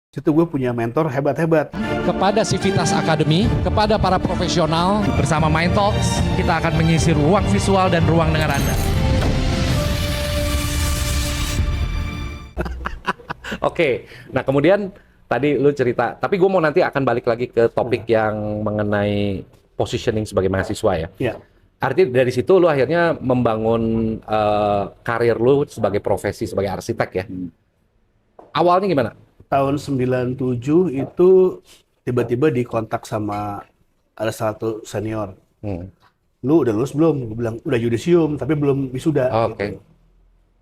Situ gue punya mentor hebat-hebat. Kepada Civitas Academy, kepada para profesional, bersama Mind Talks, kita akan menyisir ruang visual dan ruang dengar Anda. Oke, nah kemudian tadi lu cerita, tapi gue mau nanti akan balik lagi ke topik yang mengenai positioning sebagai mahasiswa ya. Ya. Artinya dari situ lu akhirnya membangun karir lu sebagai profesi, sebagai arsitek ya. Awalnya gimana? Tahun 97 itu tiba-tiba dikontak sama ada satu senior. Lu udah lulus belum? Gue bilang, udah yudisium, tapi belum wisuda. Oke. Gitu.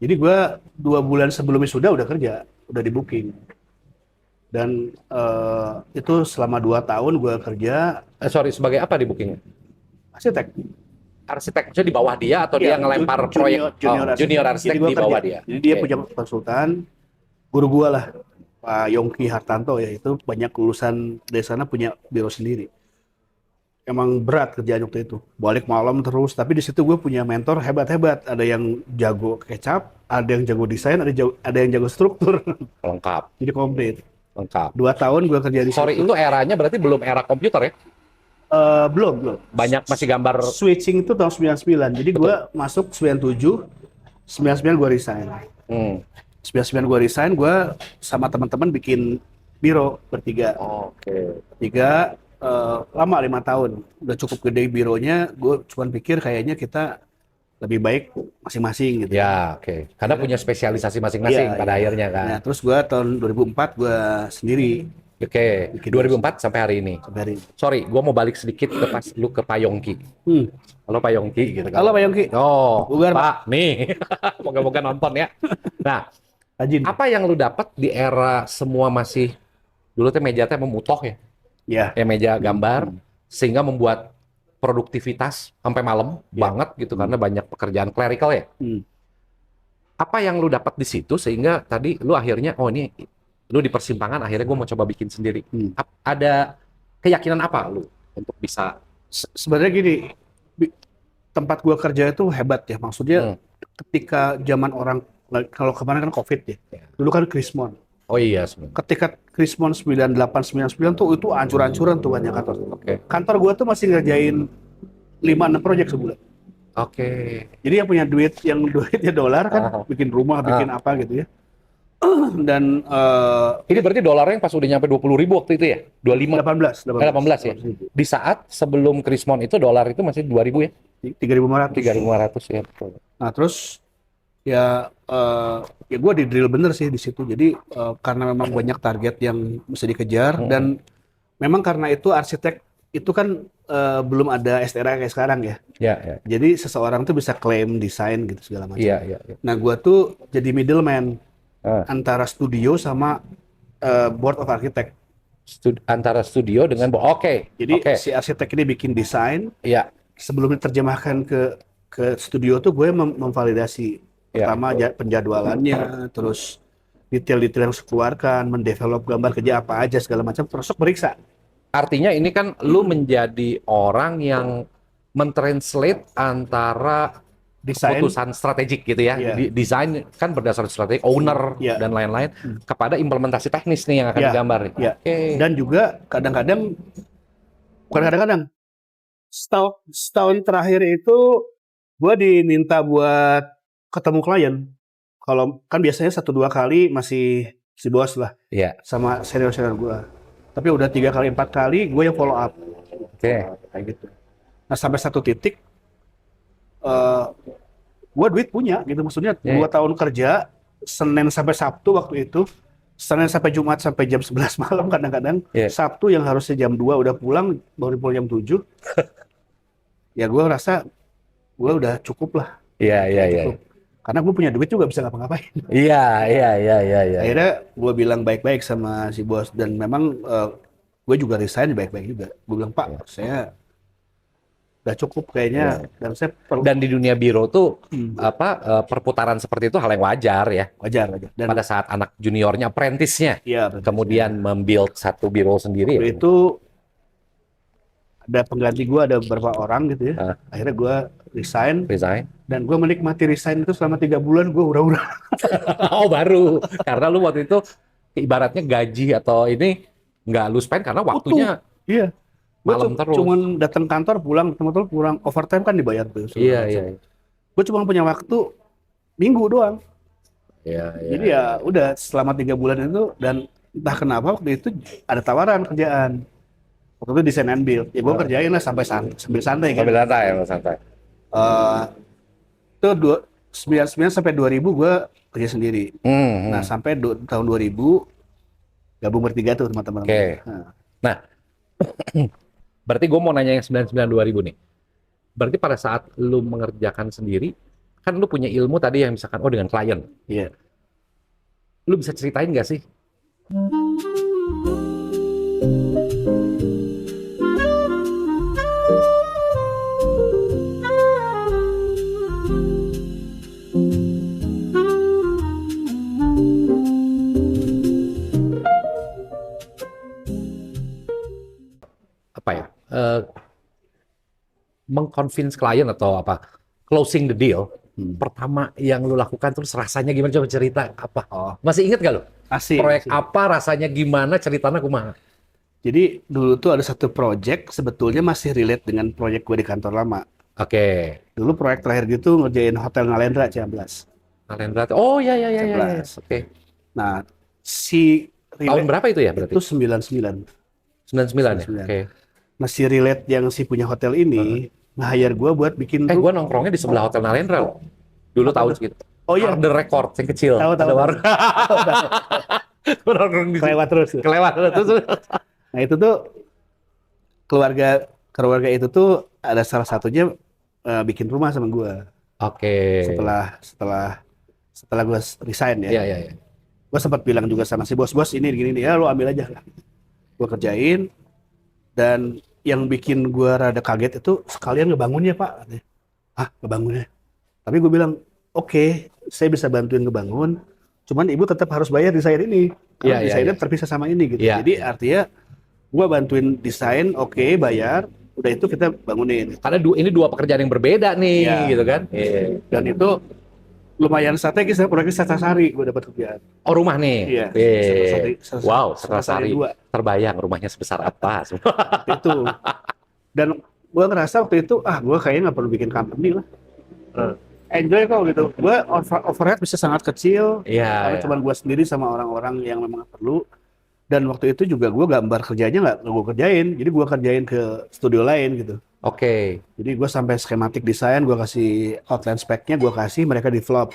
Jadi gue 2 bulan sebelum wisuda udah kerja, udah di booking. Dan itu selama 2 tahun gue kerja Sorry, sebagai apa di bookingnya? arsitek. Arsitek, maksudnya di bawah dia atau Iya, dia ngelempar proyek junior arsitek Jadi gua di bawah kerja. dia? Jadi dia Oke. punya konsultan, guru gua lah, Pak Yongki Hartanto ya, itu banyak lulusan dari sana punya biro sendiri. Emang berat kerjaan waktu itu, balik malam terus. Tapi di situ gue punya mentor hebat-hebat. Ada yang jago kecap, ada yang jago desain, ada yang jago struktur. Lengkap, Jadi komplit. lengkap. 2 tahun gue kerja di Sorry, situ. itu eranya berarti belum era komputer ya? Belum. Banyak masih gambar. Switching itu tahun 99. Jadi gue masuk 97, 99 gue resign. Hmm. 99 gue resign, gue sama teman-teman bikin biro bertiga. Oke. Bertiga, lama 5 tahun. Udah cukup gede bironya, gue cuman pikir kayaknya kita lebih baik masing-masing gitu. Ya, oke. Karena punya spesialisasi masing-masing Iya, pada iya. akhirnya kan. Nah, terus gue tahun 2004 gue sendiri Oke, bikin 2004 sampai hari ini. sampai hari ini. Sorry, gua mau balik sedikit ke pas lu ke Pak Yongki. Halo Pak Yongki gitu kan. Halo Pak Yongki. Oh, Bugar, Pak, nih. Moga-moga nonton ya. Nah, Rajin. apa yang lu dapat di era semua masih dulu teh meja teh memutoh ya? Ya. Ya meja gambar sehingga membuat produktivitas sampai malam banget gitu karena banyak pekerjaan clerical ya. Apa yang lu dapat di situ sehingga tadi lu akhirnya oh ini lu di persimpangan akhirnya gue mau coba bikin sendiri. Ada keyakinan apa lu untuk bisa? Sebenarnya gini, tempat gua kerja itu hebat ya. Maksudnya ketika zaman orang, kalau kemarin kan COVID ya. Dulu kan Krismon. Oh iya sebenarnya. Ketika Krismon 98, 99 tuh itu ancur-ancuran tuh banyak kantor. Oke. Kantor gua tuh masih ngerjain 5-6 proyek sebulan. Oke. Jadi yang punya duit, yang duitnya dolar kan, bikin rumah, bikin apa gitu ya. Dan Ini berarti dolarnya yang pas udah nyampe 20.000 waktu itu ya? 25? 18 ya? Di saat sebelum Krismon itu dolar itu masih 2.000 ya? 3.500. 3.500 ya. Betul. Nah terus ya gue di drill bener sih di situ. Jadi karena memang banyak target yang mesti dikejar dan memang karena itu arsitek itu kan belum ada STRA kayak sekarang ya. Ya. Jadi seseorang tuh bisa klaim desain gitu segala macam. Iya. Nah gue tuh jadi middleman antara studio sama board of architect. Antara studio dengan oke. Jadi si arsitek ini bikin desain. Iya. Sebelum diterjemahkan ke studio tuh gue memvalidasi pertama penjadwalannya, terus detail-detail yang harus dikeluarkan, mendevelop gambar kerja apa aja segala macam, terus periksa. Artinya ini kan lu menjadi orang yang mentranslate antara Desain, keputusan strategik gitu ya. Iya. Desain kan berdasarkan strategi, owner Iya. dan lain-lain kepada implementasi teknis nih yang akan Iya. digambar. Iya. Oke. Dan juga kadang-kadang, bukan kadang-kadang, setahun terakhir itu gue diminta buat ketemu klien. Kalau kan biasanya 1-2 kali masih si bos lah Iya. sama senior-senior gue. Tapi udah 3 kali 4 kali gue yang follow up. Oke. Kayak gitu. Nah sampai satu titik gue duit punya gitu, maksudnya 2 tahun kerja Senin sampai Sabtu waktu itu, Senin sampai Jumat sampai jam 11 malam kadang-kadang. Sabtu yang harusnya jam 2 udah pulang, baru pulang jam 7. Ya gue rasa gue udah cukup lah. Iya. Karena gue punya duit juga bisa ngapa-ngapain. Iya. Akhirnya gue bilang baik-baik sama si bos dan memang gue juga resign baik-baik juga. Gue bilang Pak, saya udah cukup kayaknya dan saya perlu. Dan di dunia biro tuh perputaran seperti itu hal yang wajar ya. Wajar. Dan pada saat anak juniornya, apprentice-nya, kemudian membuild satu biro sendiri. Waktu itu ada pengganti gue, ada beberapa orang gitu ya. Akhirnya gue resign. Dan gue menikmati resign itu selama 3 bulan, gue hura-hura. Oh baru, karena lu waktu itu ibaratnya gaji atau ini nggak lu spend karena waktunya Iya. Gue malam terus. cuman datang kantor pulang, teman-teman pulang, overtime kan dibayar tuh. Iya, iya. Gue cuma punya waktu minggu doang. Iya, iya. Jadi ya udah selama 3 bulan itu, dan entah kenapa waktu itu ada tawaran kerjaan. Waktu itu desain and build. Ya gue kerjain lah sampai sambil santai kan. Sambil santai, santai. Itu 99 sampai 2000 gue kerja sendiri. Nah sampai tahun 2000 gabung bertiga tuh teman-teman. Oke. Nah, berarti gue mau nanya yang 99 2000 nih. Berarti pada saat lu mengerjakan sendiri, kan lu punya ilmu tadi yang misalkan, oh dengan klien. Iya. Lu bisa ceritain nggak sih? Apa ya? Mengconvince klien atau apa? Closing the deal. Pertama yang lu lakukan terus rasanya gimana? Coba cerita apa? Masih inget gak lu? Asik. Proyek apa, rasanya gimana, ceritanya kumaha? Jadi dulu tuh ada satu project sebetulnya masih relate dengan proyek gue di kantor lama. Oke. Dulu proyek terakhir gitu ngerjain Hotel Nalendra Ciamblas. Nalendra. Oh ya ya ya ya. Oke. Nah, si Tahun berapa itu ya berarti? itu 99. 99 ya. Oke. Nah, si relate yang si punya hotel ini nge-hire gue buat bikin Gua nongkrongnya di sebelah Hotel Nalendra loh. Dulu tahun segitu. Oh iya. The Record yang kecil. Tahu, Ada warung. Gua nongkrong di kelewat terus. Kelewat terus. Nah, itu tuh keluarga itu tuh ada salah satunya bikin rumah sama gue. Oke. Setelah gue resign ya. Iya iya iya. Gue sempat bilang juga sama si bos ini gini nih, ya lo ambil aja lah. Gue kerjain, dan yang bikin gue rada kaget itu sekalian ngebangunnya Pak. Ah, ngebangunnya. Tapi gue bilang, oke, saya bisa bantuin ngebangun, cuman ibu tetap harus bayar desain ini. Karena desainnya terpisah sama ini gitu. Iya. Jadi artinya gue bantuin desain, oke, bayar, udah itu kita bangunin. Karena ini dua pekerjaan yang berbeda nih, Iya. gitu kan? Iya. Dan itu lumayan strategis ya, proyeknya Setrasari gue dapat kerjaan. Oh rumah nih. Iya. Wow, Setrasari. 2. Terbayang rumahnya sebesar apa? Itu. Dan gue ngerasa waktu itu, gue kayaknya nggak perlu bikin company lah. Enjoy kok gitu. Gue overhead bisa sangat kecil. Iya. Karena cuma gue sendiri sama orang-orang yang memang perlu. Dan waktu itu juga gue gambar kerjanya nggak gue kerjain. Jadi gue kerjain ke studio lain gitu. Oke. Jadi gue sampai schematic design, gue kasih outline spec-nya, gue kasih, mereka develop.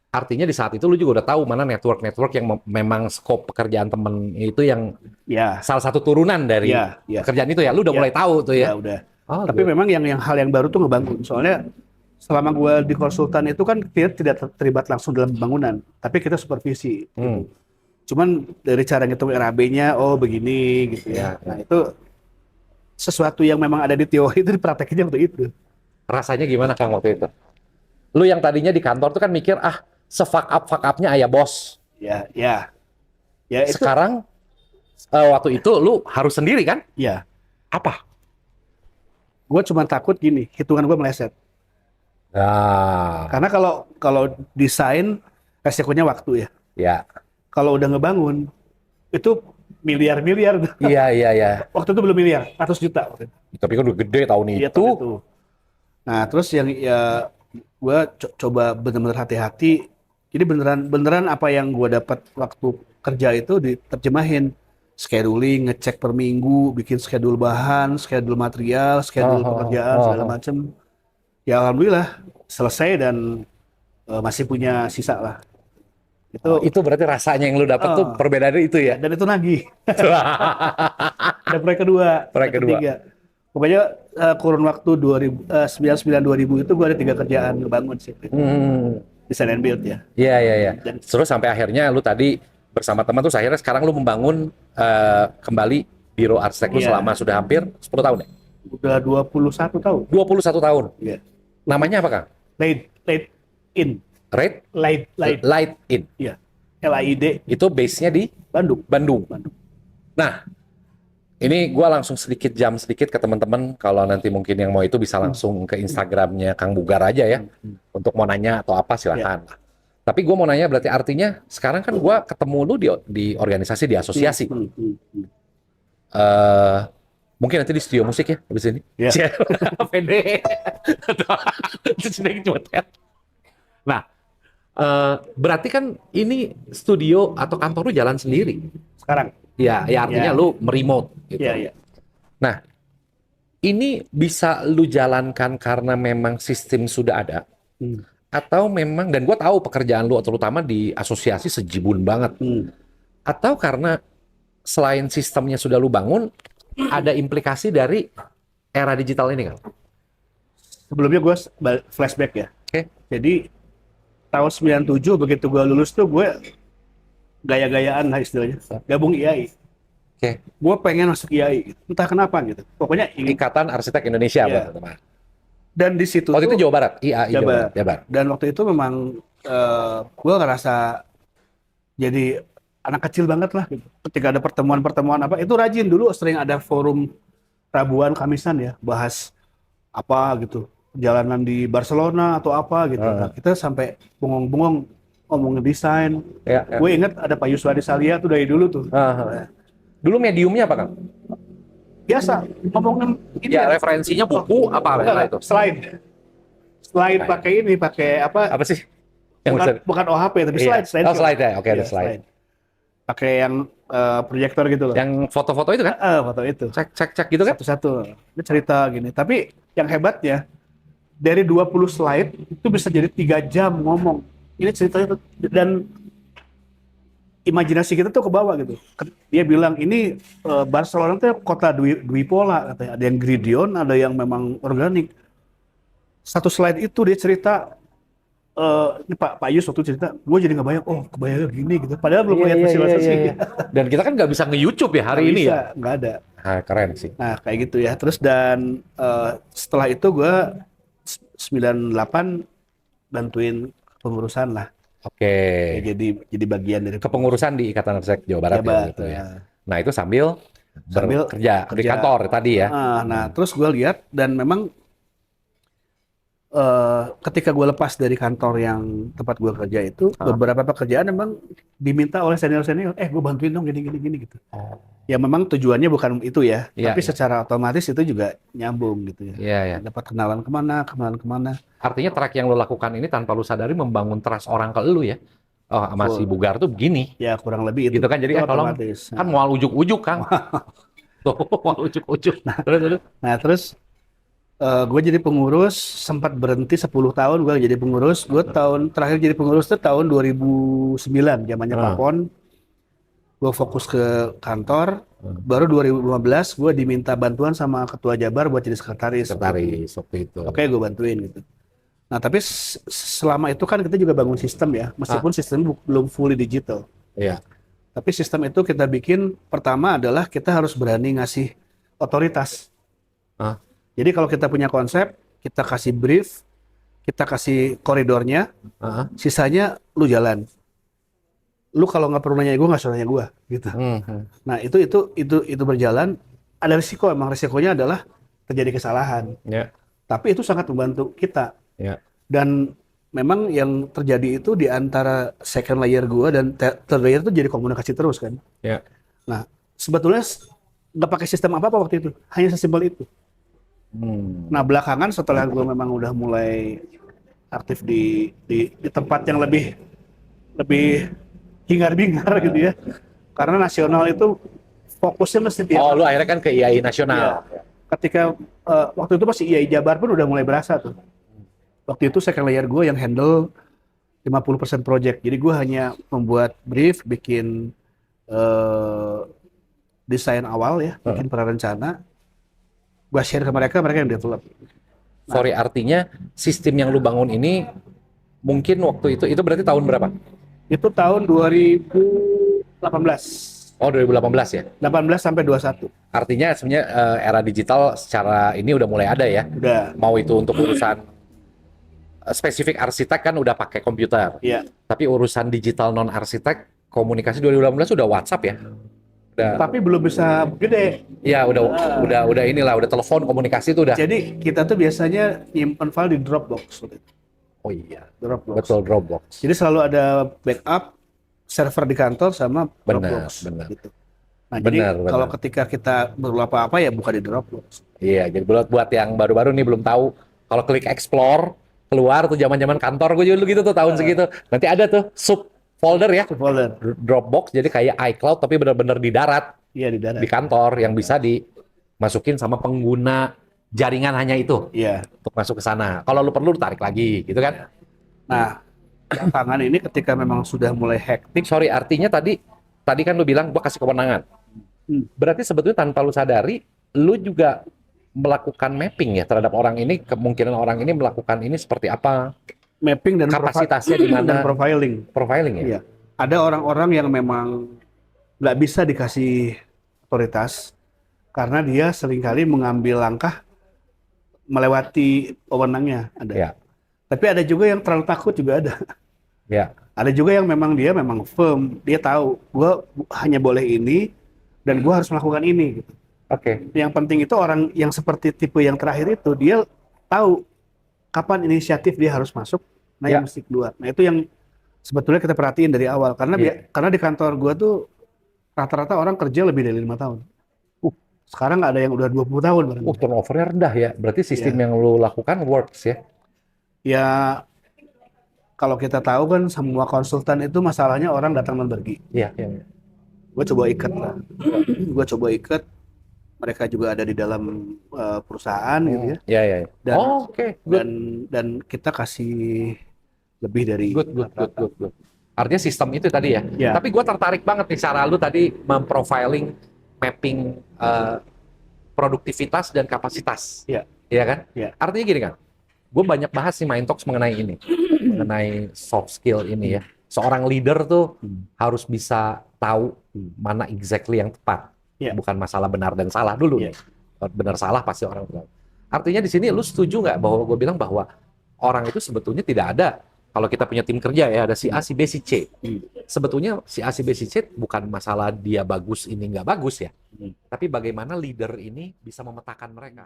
Artinya di saat itu lu juga udah tahu mana network-network yang memang scope pekerjaan temen itu yang Ya. salah satu turunan dari Ya. pekerjaan itu ya. Lu udah mulai tahu tuh ya. Ya udah. Oh, Tapi memang yang hal yang baru tuh ngebangun. Soalnya selama gue di konsultan itu kan kita tidak terlibat langsung dalam pembangunan, tapi kita supervisi. Gitu. Cuman dari cara ngitung RAB-nya, oh begini gitu ya. Nah itu sesuatu yang memang ada di teori itu dipraktekinnya waktu itu. Rasanya gimana Kang waktu itu? Lu yang tadinya di kantor tuh kan mikir, se-fuck up-nya ayah bos. Ya. Itu, Sekarang, waktu itu lu harus sendiri kan? ya. Apa? Gue cuma takut gini, hitungan gue meleset. Nah, Karena kalau desain, resikonya waktu ya. ya. Kalau udah ngebangun, itu miliar-miliar. Iya. Waktu itu belum miliar, 100 juta. Waktu itu. Tapi kan udah gede tahun Iya, itu. tahun itu. Nah, terus yang ya gue coba benar-benar hati-hati. Jadi beneran apa yang gue dapat waktu kerja itu diterjemahin, scheduling, ngecek per minggu, bikin schedule bahan, schedule material, schedule pekerjaan segala macem. Ya alhamdulillah selesai dan masih punya sisa lah. Itu berarti rasanya yang lu dapat tuh perbedaannya itu ya. Dan itu nagih. Ada proyek kedua, Proyek kedua. ketiga. Pokoknya kurun waktu 99-2000 itu gue ada 3 kerjaan ngebangun sih. Design and build ya. Iya. Terus sampai akhirnya lu tadi bersama teman tuh akhirnya sekarang lu membangun kembali biro arsitek lu selama sudah hampir 10 tahun ya? Udah 21 tahun. 21 tahun. Iya. Namanya apa Kang? Light In. Light In. Iya. LAID. Itu base-nya di Bandung. Nah, ini gua langsung sedikit ke teman-teman. Kalau nanti mungkin yang mau itu bisa langsung ke Instagramnya Kang Bugar aja ya. Untuk mau nanya atau apa silahkan. Tapi gue mau nanya, berarti artinya sekarang kan gue ketemu lu di organisasi, di asosiasi. Eh, Mungkin nanti di studio musik ya, habis ini. Iya. Pede. Cuma tet. Nah, berarti kan ini studio atau kantor lu jalan sendiri. Sekarang. Ya, ya artinya Ya. lu meremote gitu. Iya, iya. Nah, ini bisa lu jalankan karena memang sistem sudah ada, atau memang, dan gue tahu pekerjaan lu terutama di asosiasi sejibun banget, atau karena selain sistemnya sudah lu bangun, ada implikasi dari era digital ini kan? Sebelumnya gue flashback ya. Oke. Jadi tahun 97 begitu gue lulus tuh gue gaya-gayaan lah istilahnya. Gabung IAI. Oke. Gue pengen masuk IAI. Entah kenapa gitu. Pokoknya ingin. Ikatan Arsitek Indonesia, Iya. teman-teman. Dan di situ Waktu tuh itu Jawa Barat, IAI Jawa Barat. Jawa Barat. Dan waktu itu memang gue ngerasa jadi anak kecil banget lah gitu. Ketika ada pertemuan-pertemuan apa, itu rajin dulu sering ada forum Rabuan Kamisan ya, bahas apa gitu, perjalanan di Barcelona atau apa gitu. Nah, kita sampai bengong-bengong ngomongin desain. Ya, ya. Gue inget ada Pak Yuswadi Salia tuh dari dulu tuh. Dulu mediumnya apa kan? Biasa ngomongin ini Ya, referensinya buku apa itu? Slide. Slide pakai ini, pakai apa? Apa sih? Yang Bukan OHP tapi Iya. slide. Oh, slide ya. Oke, Iya, ada slide. Pakai yang proyektor gitu loh. Yang foto-foto itu kan? Foto itu. Cek gitu kan? Satu-satu. Dia cerita gini. Tapi yang hebatnya dari 20 slide itu bisa jadi 3 jam ngomong. Ini ceritanya dan imajinasi kita tuh ke bawah gitu. Dia bilang ini Barcelona tuh kota Dwipola katanya. Ada yang Gridion, ada yang memang organik. Satu slide itu dia cerita ini Pak Yus waktu cerita, gue jadi nggak bayang, oh kebayangnya gini gitu. Padahal belum lihat visualisasi. Dan kita kan nggak bisa nge-YouTube ya hari ini ya. Nggak ada. Nah, keren sih. Nah kayak gitu ya. Terus dan setelah itu gue 98 bantuin pengurusan lah. Oke. Ya, jadi bagian dari Kepengurusan di Ikatan Arsitek Jawa Barat ya, gitu ya. Nah itu sambil kerja di kantor tadi ya. Nah terus gue lihat dan memang ketika gue lepas dari kantor yang tempat gue kerja itu, beberapa pekerjaan memang diminta oleh senior-senior, gue bantuin dong gini gitu. Ya memang tujuannya bukan itu ya, tapi secara otomatis itu juga nyambung gitu ya. Iya. Dapat kenalan kemana. Artinya track yang lo lakukan ini tanpa lo sadari membangun trust orang ke lu ya. Oh, sama si Bugar tuh begini. Ya kurang lebih itu. Gitu kan, jadi tolong, otomatis. kan mual ujuk-ujuk kan. Tuh, mual ujuk-ujuk. Terus gue jadi pengurus, sempat berhenti 10 tahun gue jadi pengurus. Gue tahun terakhir jadi pengurus itu tahun 2009, zamannya Pak Pon. Gue fokus ke kantor. Baru 2015 gue diminta bantuan sama Ketua Jabar buat jadi sekretaris. Sekretaris waktu itu. Oke, gue bantuin gitu. Nah tapi selama itu kan kita juga bangun sistem ya, meskipun sistem belum fully digital. Iya. Tapi sistem itu kita bikin, pertama adalah kita harus berani ngasih otoritas. Jadi kalau kita punya konsep, kita kasih brief, kita kasih koridornya, sisanya lu jalan. Lu kalau nggak perlu nanya gue, nggak usah nanya gue, gitu. Nah itu berjalan. Ada risiko, emang risikonya adalah terjadi kesalahan. Tapi itu sangat membantu kita. Dan memang yang terjadi itu di antara second layer gue dan third layer itu jadi komunikasi terus kan. Nah sebetulnya nggak pakai sistem apa-apa waktu itu, hanya sesimpel itu. Nah belakangan setelah gue memang udah mulai aktif di tempat yang lebih hingar-bingar gitu ya, karena nasional itu fokusnya mesti lu akhirnya kan ke IAI nasional. Ya. Ketika waktu itu masih IAI Jabar pun udah mulai berasa tuh. Waktu itu second layer gue yang handle 50% project, jadi gue hanya membuat brief, bikin desain awal ya, bikin prarencana. Gue share ke mereka yang develop. Sorry, artinya sistem yang lu bangun ini mungkin waktu itu berarti tahun berapa? Itu tahun 2018. Oh, 2018 ya? 18 sampai 21. Artinya sebenarnya era digital secara ini udah mulai ada ya? Udah. Mau itu untuk urusan spesifik arsitek kan udah pakai komputer. Iya. Tapi urusan digital non arsitek, komunikasi 2018 udah WhatsApp ya? Tapi belum bisa gede. Iya, udah inilah, udah telepon komunikasi itu udah. Jadi kita tuh biasanya nyimpen file di Dropbox. Oh iya, Dropbox. betul Dropbox. Jadi selalu ada backup server di kantor sama Benar, Dropbox. benar. Gitu. Nah, Benar, jadi kalau benar. ketika kita perlu apa-apa ya buka di Dropbox. Iya, jadi buat yang baru-baru nih belum tahu, kalau klik explore keluar tuh zaman-zaman kantor gue juga dulu gitu tuh tahun segitu. Nanti ada tuh sub folder ya, Folder. Dropbox jadi kayak iCloud tapi benar-benar di darat Iya di darat. di kantor yang bisa dimasukin sama pengguna jaringan hanya itu Iya. untuk masuk ke sana. Kalau lu perlu lu tarik lagi, gitu kan? Nah, belakangan ini ketika memang sudah mulai hektik, Sorry, artinya tadi kan lu bilang gua kasih kewenangan. Berarti sebetulnya tanpa lu sadari, lu juga melakukan mapping ya terhadap orang ini, kemungkinan orang ini melakukan ini seperti apa, mapping dan kapasitasnya di mana, dan profiling. profiling ya. Iya. Ada orang-orang yang memang nggak bisa dikasih otoritas karena dia seringkali mengambil langkah melewati wewenangnya. Ada. Ya, Tapi ada juga yang terlalu takut juga ada. ya, Ada juga yang memang dia memang firm, dia tahu gue hanya boleh ini dan gue harus melakukan ini. Gitu. oke. Yang penting itu orang yang seperti tipe yang terakhir itu dia tahu kapan inisiatif dia harus masuk, nah Ya. yang mesti keluar. Nah itu yang sebetulnya kita perhatiin dari awal karena Ya. karena di kantor gue tuh rata-rata orang kerja lebih dari 5 tahun. Sekarang ada yang udah 20 tahun barang. Turnovernya rendah ya. Berarti sistem Iya. yang lu lakukan works ya. Ya kalau kita tahu kan semua konsultan itu masalahnya orang datang dan pergi. Iya, iya. Gue coba ikat lah. Gue coba ikat. Mereka juga ada di dalam perusahaan gitu ya. Iya, iya. Dan Oke, good. dan kita kasih lebih dari Good. rata-rata. Artinya sistem itu tadi ya. Ya. Tapi gue tertarik banget nih cara lu tadi memprofiling, mapping produktivitas dan kapasitas. Iya. Iya kan? Iya. Artinya gini kan, gue banyak bahas nih Mind Talks mengenai ini, mengenai soft skill ini ya. Seorang leader tuh harus bisa tahu mana exactly yang tepat. Iya. Bukan masalah benar dan salah dulu. Iya. Benar salah pasti orang tahu. Artinya di sini lu setuju nggak bahwa gue bilang bahwa orang itu sebetulnya tidak ada. Kalau kita punya tim kerja ya, ada si A, si B, si C. Sebetulnya si A, si B, si C bukan masalah dia bagus ini nggak bagus ya. Tapi bagaimana leader ini bisa memetakan mereka.